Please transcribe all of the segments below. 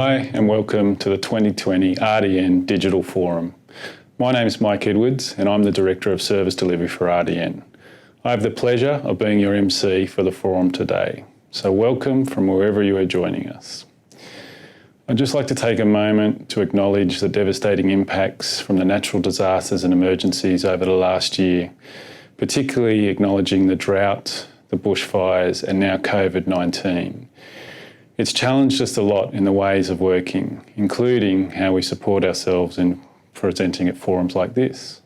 Hi and welcome to the 2020 RDN Digital Forum. My name is Mike Edwards and I'm the Director of Service Delivery for RDN. I have the pleasure of being your MC for the forum today, so welcome from wherever you are joining us. I'd just like to take a moment to acknowledge the devastating impacts from the natural disasters and emergencies over the last year, particularly acknowledging the drought, the bushfires and now COVID-19. It's challenged us a lot in the ways of working, including how we support ourselves in presenting at forums like this.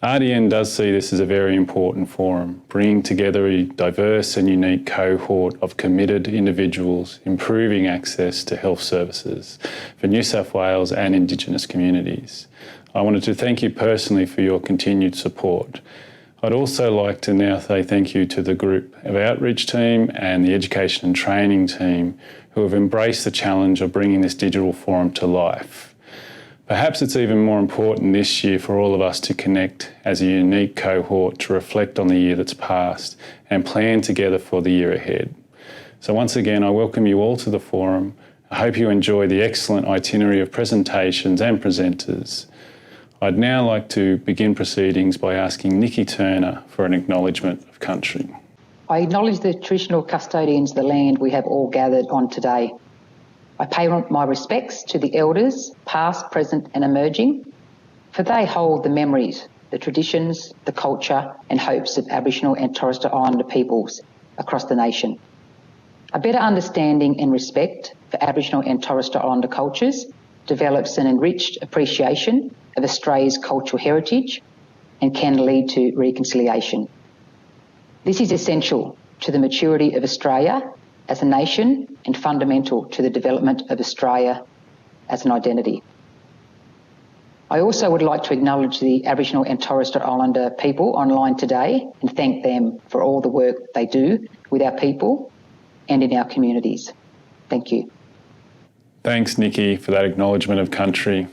RDN does see this as a very important forum, bringing together a diverse and unique cohort of committed individuals improving access to health services for New South Wales and Indigenous communities. I wanted to thank you personally for your continued support. I'd also like to now say thank you to the group of outreach team and the education and training team who have embraced the challenge of bringing this digital forum to life. Perhaps it's even more important this year for all of us to connect as a unique cohort to reflect on the year that's passed and plan together for the year ahead. So once again, I welcome you all to the forum. I hope you enjoy the excellent itinerary of presentations and presenters. I'd now like to begin proceedings by asking Nikki Turner for an acknowledgement of country. I acknowledge the traditional custodians of the land we have all gathered on today. I pay my respects to the elders, past, present and emerging, for they hold the memories, the traditions, the culture and hopes of Aboriginal and Torres Strait Islander peoples across the nation. A better understanding and respect for Aboriginal and Torres Strait Islander cultures develops an enriched appreciation of Australia's cultural heritage and can lead to reconciliation. This is essential to the maturity of Australia as a nation and fundamental to the development of Australia as an identity. I also would like to acknowledge the Aboriginal and Torres Strait Islander people online today and thank them for all the work they do with our people and in our communities. Thank you. Thanks, Nikki, for that acknowledgement of country.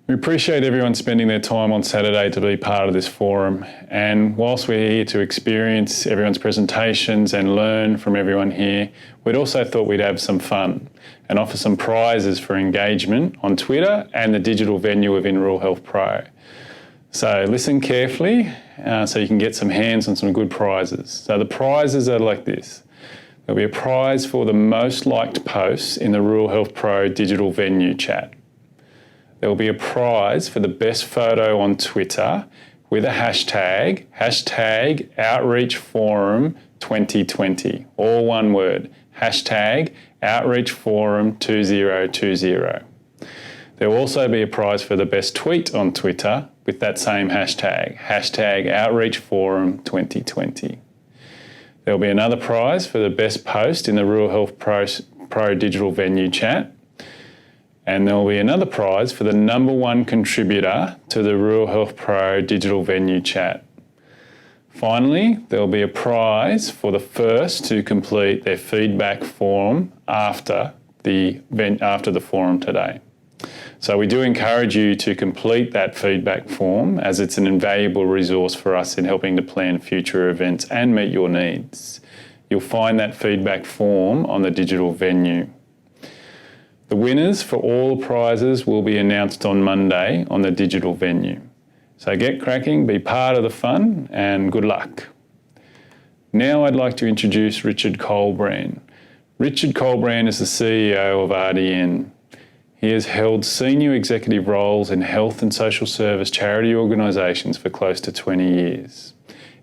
We appreciate everyone spending their time on Saturday to be part of this forum, and whilst we're here to experience everyone's presentations and learn from everyone here, we'd also thought we'd have some fun and offer some prizes for engagement on Twitter and the digital venue within Rural Health Pro. So listen carefully so you can get some hands on some good prizes. So the prizes are like this. There'll be a prize for the most liked posts in the Rural Health Pro digital venue chat. There will be a prize for the best photo on Twitter with a hashtag #OutreachForum2020, all one word, #OutreachForum2020. There will also be a prize for the best tweet on Twitter with that same hashtag, #OutreachForum2020. There will be another prize for the best post in the Rural Health Pro digital venue chat. And there will be another prize for the #1 contributor to the Rural Health Pro digital venue chat. Finally, there will be a prize for the first to complete their feedback form after the forum today. So we do encourage you to complete that feedback form as it's an invaluable resource for us in helping to plan future events and meet your needs. You'll find that feedback form on the digital venue. The winners for all prizes will be announced on Monday on the digital venue. So get cracking, be part of the fun and good luck. Now I'd like to introduce Richard Colbrand. Richard Colbrand is the CEO of RDN. He has held senior executive roles in health and social service charity organisations for close to 20 years.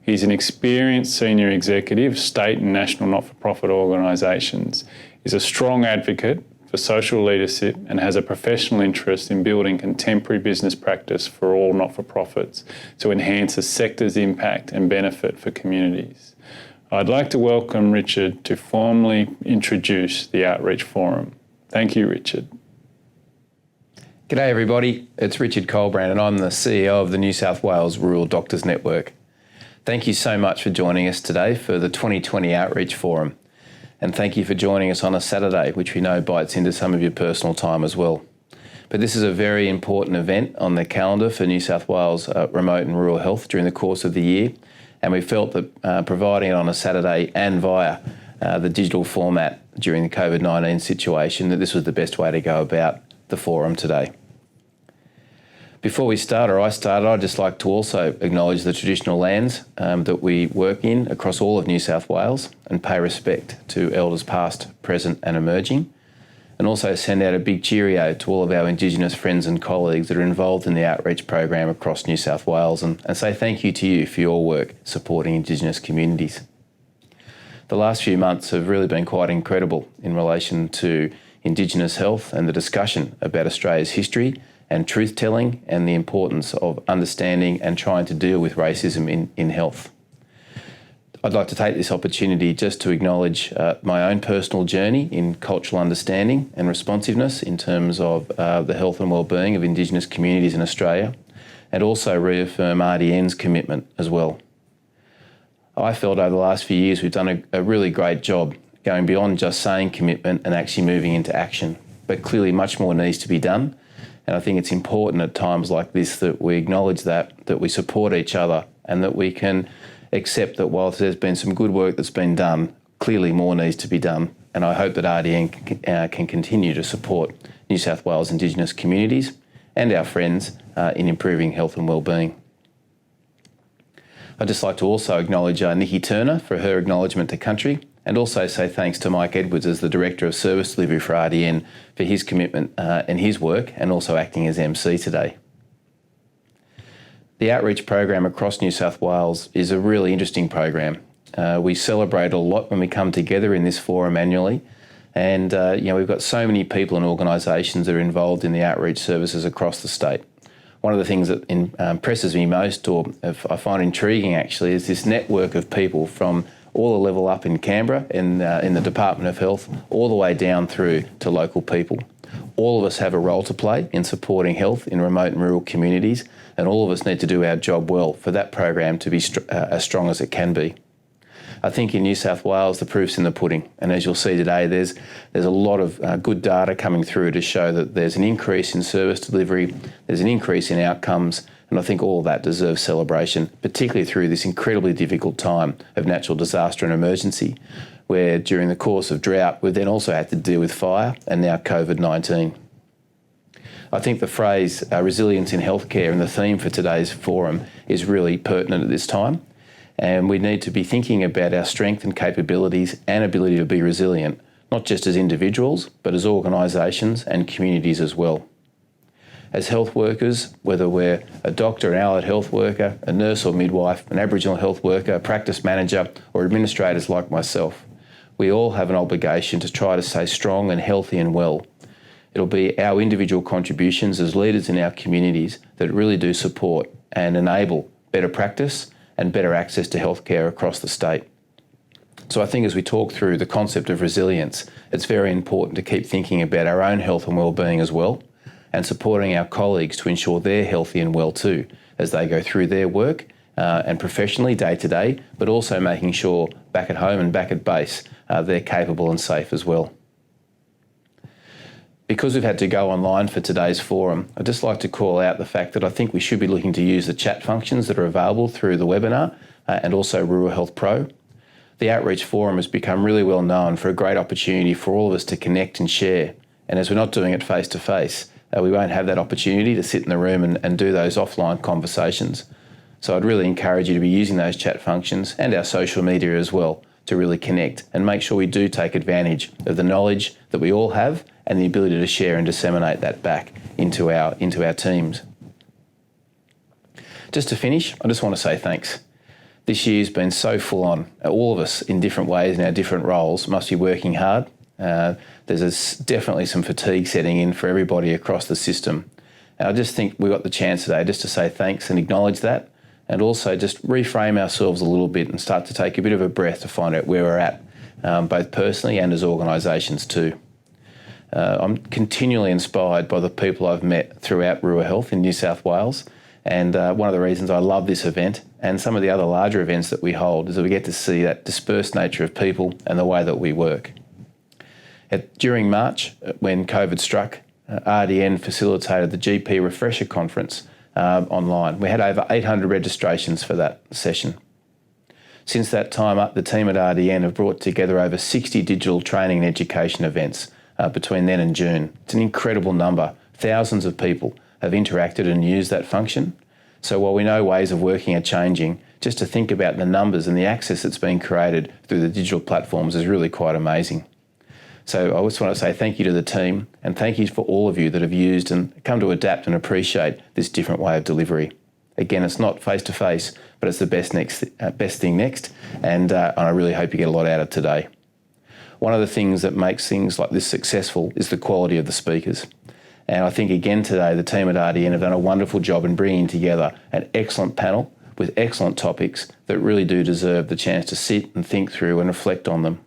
He's an experienced senior executive, state and national not-for-profit organisations. He's a strong advocate for social leadership and has a professional interest in building contemporary business practice for all not-for-profits to enhance the sector's impact and benefit for communities. I'd like to welcome Richard to formally introduce the Outreach Forum. Thank you, Richard. G'day everybody, it's Richard Colbrand and I'm the CEO of the New South Wales Rural Doctors Network. Thank you so much for joining us today for the 2020 Outreach Forum. And thank you for joining us on a Saturday, which we know bites into some of your personal time as well. But this is a very important event on the calendar for New South Wales remote and rural health during the course of the year. And we felt that providing it on a Saturday and via the digital format during the COVID-19 situation, that this was the best way to go about the forum today. Before we start, or I started, I'd just like to also acknowledge the traditional lands that we work in across all of New South Wales and pay respect to elders past, present and emerging, and also send out a big cheerio to all of our Indigenous friends and colleagues that are involved in the outreach program across New South Wales, and say thank you to you for your work supporting Indigenous communities. The last few months have really been quite incredible in relation to Indigenous health and the discussion about Australia's history and truth-telling and the importance of understanding and trying to deal with racism in health. I'd like to take this opportunity just to acknowledge my own personal journey in cultural understanding and responsiveness in terms of the health and wellbeing of Indigenous communities in Australia, and also reaffirm RDN's commitment as well. I felt over the last few years we've done a really great job going beyond just saying commitment and actually moving into action, but clearly much more needs to be done. And I think it's important at times like this that we acknowledge that we support each other, and that we can accept that whilst there's been some good work that's been done, clearly more needs to be done. And I hope that RDN can continue to support New South Wales Indigenous communities and our friends in improving health and wellbeing. I'd just like to also acknowledge Nikki Turner for her Acknowledgement of Country, and also say thanks to Mike Edwards as the Director of Service Delivery for RDN for his commitment and his work, and also acting as MC today. The outreach program across New South Wales is a really interesting program. We celebrate a lot when we come together in this forum annually, and we've got so many people and organisations that are involved in the outreach services across the state. One of the things that impresses me most, or I find intriguing actually, is this network of people from all the level up in Canberra in the Department of Health, all the way down through to local people. All of us have a role to play in supporting health in remote and rural communities, and all of us need to do our job well for that program to be as strong as it can be. I think in New South Wales the proof's in the pudding, and as you'll see today there's a lot of good data coming through to show that there's an increase in service delivery, there's an increase in outcomes, and I think all of that deserves celebration, particularly through this incredibly difficult time of natural disaster and emergency, where during the course of drought we've then also had to deal with fire and now COVID-19. I think the phrase resilience in healthcare and the theme for today's forum is really pertinent at this time, and we need to be thinking about our strength and capabilities and ability to be resilient, not just as individuals, but as organisations and communities as well. As health workers, whether we're a doctor, an allied health worker, a nurse or midwife, an Aboriginal health worker, a practice manager, or administrators like myself, we all have an obligation to try to stay strong and healthy and well. It'll be our individual contributions as leaders in our communities that really do support and enable better practice and better access to healthcare across the state. So I think as we talk through the concept of resilience, it's very important to keep thinking about our own health and wellbeing as well, and supporting our colleagues to ensure they're healthy and well too as they go through their work and professionally day to day, but also making sure back at home and back at base they're capable and safe as well. Because we've had to go online for today's forum, I'd just like to call out the fact that I think we should be looking to use the chat functions that are available through the webinar and also Rural Health Pro. The Outreach Forum has become really well known for a great opportunity for all of us to connect and share. And as we're not doing it face to face, we won't have that opportunity to sit in the room and do those offline conversations. So I'd really encourage you to be using those chat functions and our social media as well to really connect and make sure we do take advantage of the knowledge that we all have and the ability to share and disseminate that back into our teams. Just to finish, I just want to say thanks. This year's been so full on. All of us in different ways in our different roles must be working hard. There's definitely some fatigue setting in for everybody across the system. And I just think we got the chance today just to say thanks and acknowledge that, and also just reframe ourselves a little bit and start to take a bit of a breath to find out where we're at, both personally and as organisations too. I'm continually inspired by the people I've met throughout rural health in New South Wales, and one of the reasons I love this event and some of the other larger events that we hold is that we get to see that dispersed nature of people and the way that we work. During March, when COVID struck, RDN facilitated the GP Refresher Conference online. We had over 800 registrations for that session. Since that time, the team at RDN have brought together over 60 digital training and education events between then and June. It's an incredible number. Thousands of people have interacted and used that function. So while we know ways of working are changing, just to think about the numbers and the access that's been created through the digital platforms is really quite amazing. So I just want to say thank you to the team, and thank you for all of you that have used and come to adapt and appreciate this different way of delivery. Again, it's not face-to-face, but it's the best thing next, and I really hope you get a lot out of today. One of the things that makes things like this successful is the quality of the speakers. And I think again today, the team at RDN have done a wonderful job in bringing together an excellent panel with excellent topics that really do deserve the chance to sit and think through and reflect on them.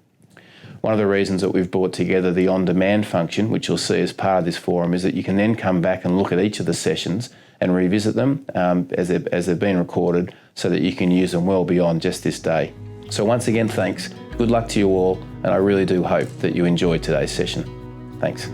One of the reasons that we've brought together the on-demand function, which you'll see as part of this forum, is that you can then come back and look at each of the sessions and revisit them as they've been recorded, so that you can use them well beyond just this day. So once again, thanks. Good luck to you all, and I really do hope that you enjoyed today's session. Thanks.